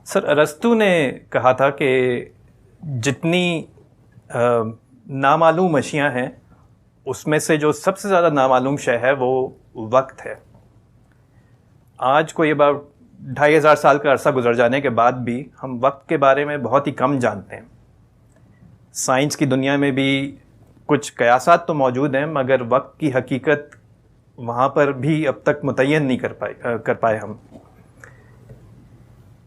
سر ارسطو نے کہا تھا کہ جتنی نامعلوم اشیاء ہیں اس میں سے جو سب سے زیادہ نامعلوم شے ہے وہ وقت ہے. آج کوئی اباؤٹ 2500 سال کا عرصہ گزر جانے کے بعد بھی ہم وقت کے بارے میں بہت ہی کم جانتے ہیں. سائنس کی دنیا میں بھی کچھ قیاسات تو موجود ہیں مگر وقت کی حقیقت وہاں پر بھی اب تک متعین نہیں کر پائے ہم.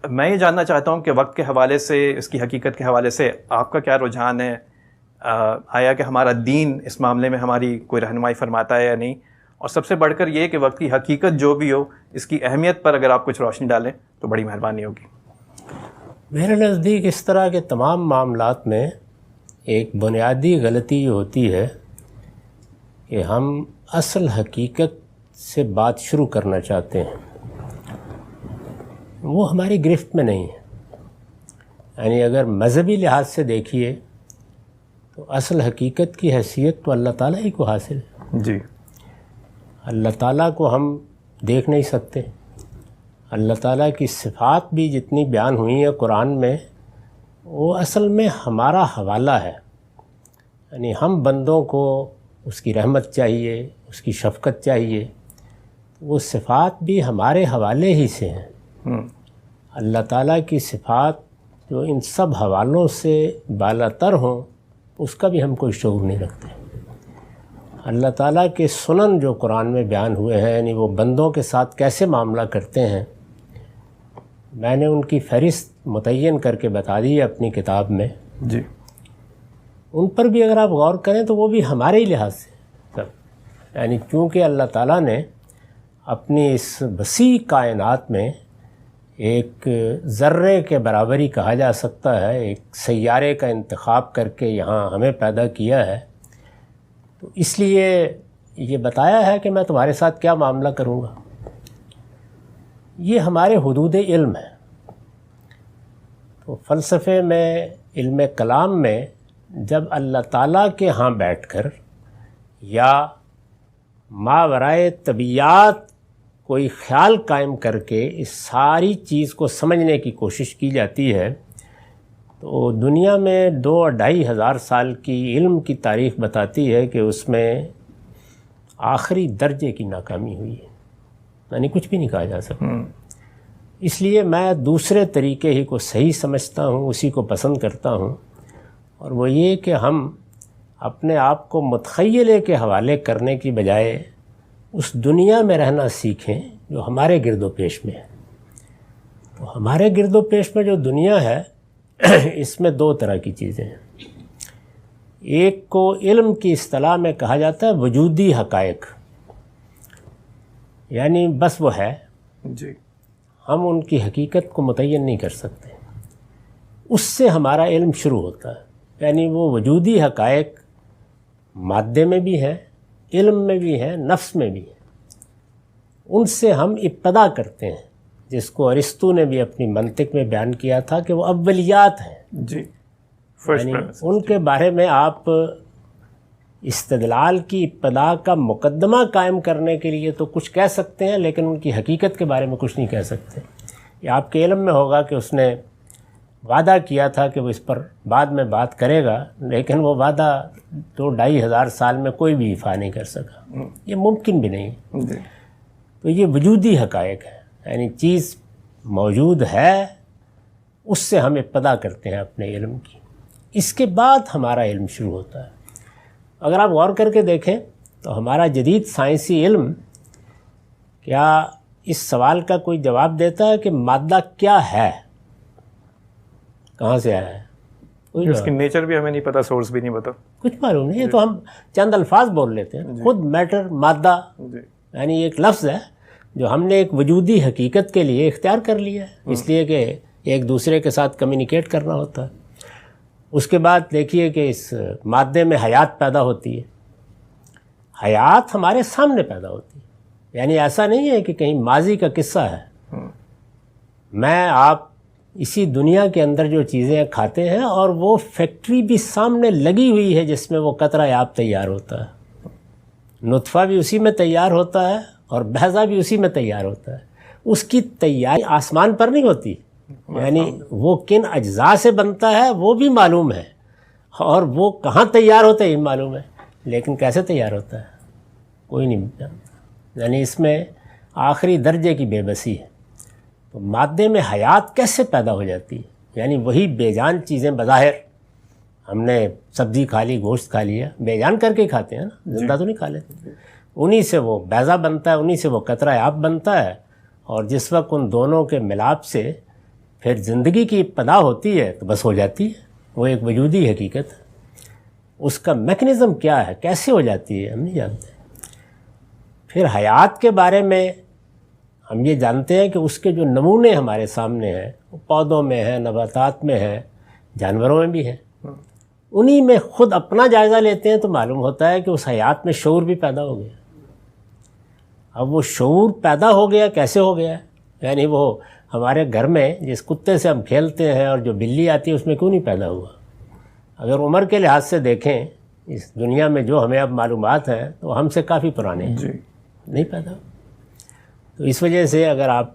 میں یہ جاننا چاہتا ہوں کہ وقت کے حوالے سے، اس کی حقیقت کے حوالے سے آپ کا کیا رجحان ہے؟ آیا کہ ہمارا دین اس معاملے میں ہماری کوئی رہنمائی فرماتا ہے یا نہیں؟ اور سب سے بڑھ کر یہ کہ وقت کی حقیقت جو بھی ہو اس کی اہمیت پر اگر آپ کچھ روشنی ڈالیں تو بڑی مہربانی ہوگی. میرے نزدیک اس طرح کے تمام معاملات میں ایک بنیادی غلطی یہ ہوتی ہے کہ ہم اصل حقیقت سے بات شروع کرنا چاہتے ہیں، وہ ہماری گرفت میں نہیں ہے. یعنی اگر مذہبی لحاظ سے دیکھیے تو اصل حقیقت کی حیثیت تو اللہ تعالیٰ ہی کو حاصل ہے. جی. اللہ تعالیٰ کو ہم دیکھ نہیں سکتے. اللہ تعالیٰ کی صفات بھی جتنی بیان ہوئی ہیں قرآن میں وہ اصل میں ہمارا حوالہ ہے. یعنی ہم بندوں کو اس کی رحمت چاہیے، اس کی شفقت چاہیے، وہ صفات بھی ہمارے حوالے ہی سے ہیں. اللہ تعالیٰ کی صفات جو ان سب حوالوں سے بالا تر ہوں اس کا بھی ہم کوئی شعور نہیں رکھتے. اللہ تعالیٰ کے سنن جو قرآن میں بیان ہوئے ہیں، یعنی وہ بندوں کے ساتھ کیسے معاملہ کرتے ہیں، میں نے ان کی فہرست متعین کر کے بتا دی ہے اپنی کتاب میں. جی. ان پر بھی اگر آپ غور کریں تو وہ بھی ہمارے ہی لحاظ سے سب، یعنی کیونکہ اللہ تعالیٰ نے اپنی اس وسیع کائنات میں ایک ذرے کے برابر ہی کہا جا سکتا ہے ایک سیارے کا انتخاب کر کے یہاں ہمیں پیدا کیا ہے، تو اس لیے یہ بتایا ہے کہ میں تمہارے ساتھ کیا معاملہ کروں گا. یہ ہمارے حدود علم ہے. تو فلسفے میں، علم کلام میں جب اللہ تعالیٰ کے ہاں بیٹھ کر یا ماورائے طبیعات کوئی خیال قائم کر کے اس ساری چیز کو سمجھنے کی کوشش کی جاتی ہے تو دنیا میں 2-2500 سال کی علم کی تاریخ بتاتی ہے کہ اس میں آخری درجے کی ناکامی ہوئی ہے. یعنی کچھ بھی نہیں کہا جا سکتا. اس لیے میں دوسرے طریقے ہی کو صحیح سمجھتا ہوں، اسی کو پسند کرتا ہوں، اور وہ یہ کہ ہم اپنے آپ کو متخیلے کے حوالے کرنے کی بجائے اس دنیا میں رہنا سیکھیں جو ہمارے گرد و پیش میں ہے. تو ہمارے گرد و پیش میں جو دنیا ہے اس میں 2 طرح کی چیزیں ہیں. ایک کو علم کی اصطلاح میں کہا جاتا ہے وجودی حقائق، یعنی بس وہ ہے. جی. ہم ان کی حقیقت کو متعین نہیں کر سکتے. اس سے ہمارا علم شروع ہوتا ہے. یعنی وہ وجودی حقائق مادے میں بھی ہے، علم میں بھی ہے، نفس میں بھی ہے. ان سے ہم ابتدا کرتے ہیں، جس کو ارسطو نے بھی اپنی منطق میں بیان کیا تھا کہ وہ اولیات ہیں. جی. یعنی ان کے بارے میں آپ استدلال کی ابتدا کا مقدمہ قائم کرنے کے لیے تو کچھ کہہ سکتے ہیں لیکن ان کی حقیقت کے بارے میں کچھ نہیں کہہ سکتے. یہ آپ کے علم میں ہوگا کہ اس نے وعدہ کیا تھا کہ وہ اس پر بعد میں بات کرے گا، لیکن وہ وعدہ 2-2500 سال میں کوئی بھی ایفا نہیں کر سکا. یہ ممکن بھی نہیں. تو یہ وجودی حقائق ہے، یعنی چیز موجود ہے، اس سے ہم ابتدا کرتے ہیں اپنے علم کی. اس کے بعد ہمارا علم شروع ہوتا ہے. اگر آپ غور کر کے دیکھیں تو ہمارا جدید سائنسی علم کیا اس سوال کا کوئی جواب دیتا ہے کہ مادہ کیا ہے، کہاں سے آیا ہے؟ اس کی نیچر بھی ہمیں نہیں پتہ، سورس بھی نہیں پتہ، کچھ معلوم نہیں. یہ تو ہم چند الفاظ بول لیتے ہیں. خود میٹر، مادہ، یعنی ایک لفظ ہے جو ہم نے ایک وجودی حقیقت کے لیے اختیار کر لیا ہے، اس لیے کہ ایک دوسرے کے ساتھ کمیونیکیٹ کرنا ہوتا ہے. اس کے بعد دیکھیے کہ اس مادے میں حیات پیدا ہوتی ہے. حیات ہمارے سامنے پیدا ہوتی ہے. یعنی ایسا نہیں ہے کہ کہیں ماضی کا قصہ ہے. میں آپ اسی دنیا کے اندر جو چیزیں کھاتے ہیں اور وہ فیکٹری بھی سامنے لگی ہوئی ہے جس میں وہ قطرہ آب تیار ہوتا ہے. نطفہ بھی اسی میں تیار ہوتا ہے اور بہضہ بھی اسی میں تیار ہوتا ہے. اس کی تیاری آسمان پر نہیں ہوتی، یعنی وہ کن اجزاء سے بنتا ہے وہ بھی معلوم ہے، اور وہ کہاں تیار ہوتا ہے یہ معلوم ہے، لیکن کیسے تیار ہوتا ہے کوئی نہیں جانتا۔ یعنی اس میں آخری درجے کی بے بسی ہے۔ تو مادے میں حیات کیسے پیدا ہو جاتی ہے؟ یعنی وہی بے جان چیزیں بظاہر، ہم نے سبزی کھا لی، گوشت کھا لیا، بے جان کر کے ہی کھاتے ہیں نا، زندہ تو نہیں کھا لیتے، انہی سے وہ بیضہ بنتا ہے، انہی سے وہ قطرہ آب بنتا ہے، اور جس وقت ان دونوں کے ملاپ سے پھر زندگی کی ابتدا ہوتی ہے تو بس ہو جاتی ہے، وہ ایک وجودی حقیقت ہے۔ اس کا میکنزم کیا ہے، کیسے ہو جاتی ہے، ہم نہیں جانتے۔ پھر حیات کے بارے میں ہم یہ جانتے ہیں کہ اس کے جو نمونے ہمارے سامنے ہیں وہ پودوں میں ہیں، نباتات میں ہیں، جانوروں میں بھی ہیں، انہی میں خود اپنا جائزہ لیتے ہیں تو معلوم ہوتا ہے کہ اس حیات میں شعور بھی پیدا ہو گیا۔ اب وہ شعور پیدا ہو گیا کیسے ہو گیا؟ یعنی وہ ہمارے گھر میں جس کتے سے ہم کھیلتے ہیں اور جو بلی آتی ہے اس میں کیوں نہیں پیدا ہوا؟ اگر عمر کے لحاظ سے دیکھیں اس دنیا میں جو ہمیں اب معلومات ہیں تو ہم سے کافی پرانے ہیں، نہیں پیدا۔ تو اس وجہ سے اگر آپ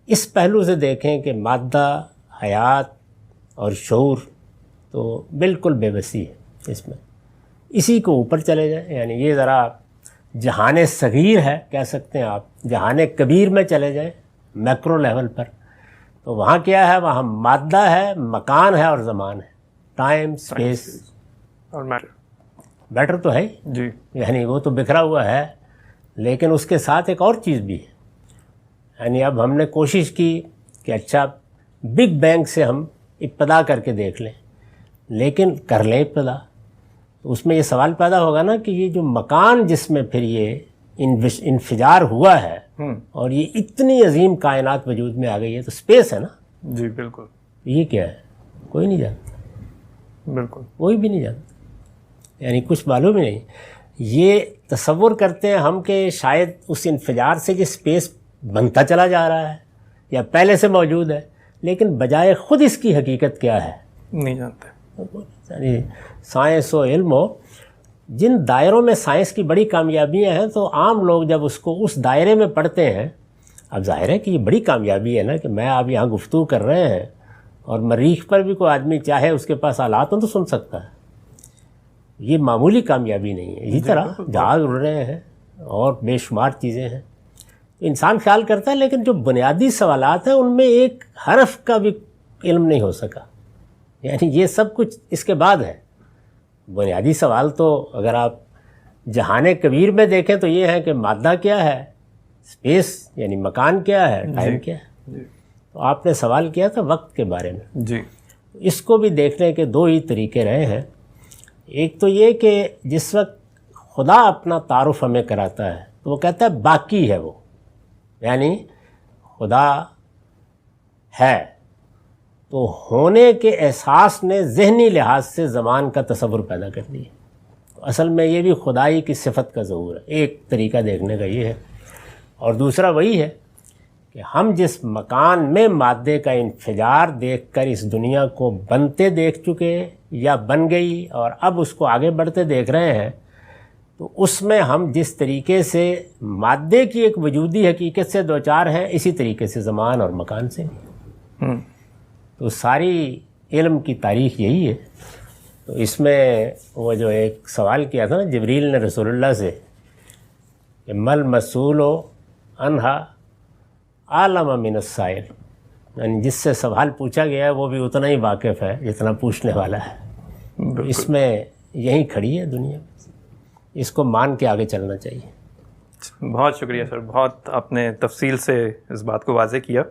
اس پہلو سے دیکھیں کہ مادہ، حیات اور شعور، تو بالکل بے بسی ہے اس میں۔ اسی کو اوپر چلے جائیں، یعنی یہ ذرا جہان صغیر ہے کہہ سکتے ہیں آپ، جہان کبیر میں چلے جائیں میکرو لیول پر، تو وہاں کیا ہے؟ وہاں مادہ ہے، مکان ہے اور زمان ہے، ٹائم، سپیس اور میٹر تو ہے جی، یعنی وہ تو بکھرا ہوا ہے، لیکن اس کے ساتھ ایک اور چیز بھی ہے۔ یعنی اب ہم نے کوشش کی کہ اچھا بگ بینگ سے ہم ابتدا کر کے دیکھ لیں، لیکن کر لیں ابتدا تو اس میں یہ سوال پیدا ہوگا نا کہ یہ جو مکان جس میں پھر یہ انفجار ہوا ہے اور یہ اتنی عظیم کائنات وجود میں آ گئی ہے تو سپیس ہے نا۔ جی بالکل، یہ کیا ہے؟ کوئی نہیں جانتا، بالکل کوئی بھی نہیں جانتا، یعنی کچھ معلوم ہی نہیں۔ یہ تصور کرتے ہیں ہم کہ شاید اس انفجار سے یہ سپیس بنتا چلا جا رہا ہے یا پہلے سے موجود ہے، لیکن بجائے خود اس کی حقیقت کیا ہے نہیں جانتے۔ یعنی سائنس و علم ہو، جن دائروں میں سائنس کی بڑی کامیابیاں ہیں تو عام لوگ جب اس کو اس دائرے میں پڑھتے ہیں، اب ظاہر ہے کہ یہ بڑی کامیابی ہے نا کہ میں آپ یہاں گفتگو کر رہے ہیں اور مریخ پر بھی کوئی آدمی چاہے اس کے پاس آلات ہوں تو سن سکتا ہے، یہ معمولی کامیابی نہیں ہے۔ اسی طرح جہاز اڑ رہے ہیں اور بے شمار چیزیں ہیں، انسان خیال کرتا ہے، لیکن جو بنیادی سوالات ہیں ان میں ایک حرف کا بھی علم نہیں ہو سکا، یعنی یہ سب کچھ اس کے بعد ہے۔ بنیادی سوال تو اگر آپ جہان کبیر میں دیکھیں تو یہ ہے کہ مادہ کیا ہے، سپیس یعنی مکان کیا ہے، ٹائم کیا ہے۔ تو آپ نے سوال کیا تھا وقت کے بارے میں، جی، اس کو بھی دیکھنے کے دو ہی طریقے رہے ہیں۔ ایک تو یہ کہ جس وقت خدا اپنا تعارف ہمیں کراتا ہے تو وہ کہتا ہے باقی ہے، وہ یعنی خدا ہے، تو ہونے کے احساس نے ذہنی لحاظ سے زمان کا تصور پیدا کر دیا۔ تو اصل میں یہ بھی خدائی کی صفت کا ظہور ہے، ایک طریقہ دیکھنے کا یہ ہے۔ اور دوسرا وہی ہے کہ ہم جس مکان میں مادے کا انفجار دیکھ کر اس دنیا کو بنتے دیکھ چکے یا بن گئی اور اب اس کو آگے بڑھتے دیکھ رہے ہیں، تو اس میں ہم جس طریقے سے مادے کی ایک وجودی حقیقت سے دوچار ہیں، اسی طریقے سے زمان اور مکان سے بھی۔ تو ساری علم کی تاریخ یہی ہے۔ تو اس میں وہ جو ایک سوال کیا تھا نا جبریل نے رسول اللہ سے کہ مل مسئول عنہا عالم من السائل، یعنی جس سے سوال پوچھا گیا ہے وہ بھی اتنا ہی واقف ہے جتنا پوچھنے والا ہے۔ اس میں یہیں کھڑی ہے دنیا، اس کو مان کے آگے چلنا چاہیے۔ بہت شکریہ سر، بہت آپ نے تفصیل سے اس بات کو واضح کیا۔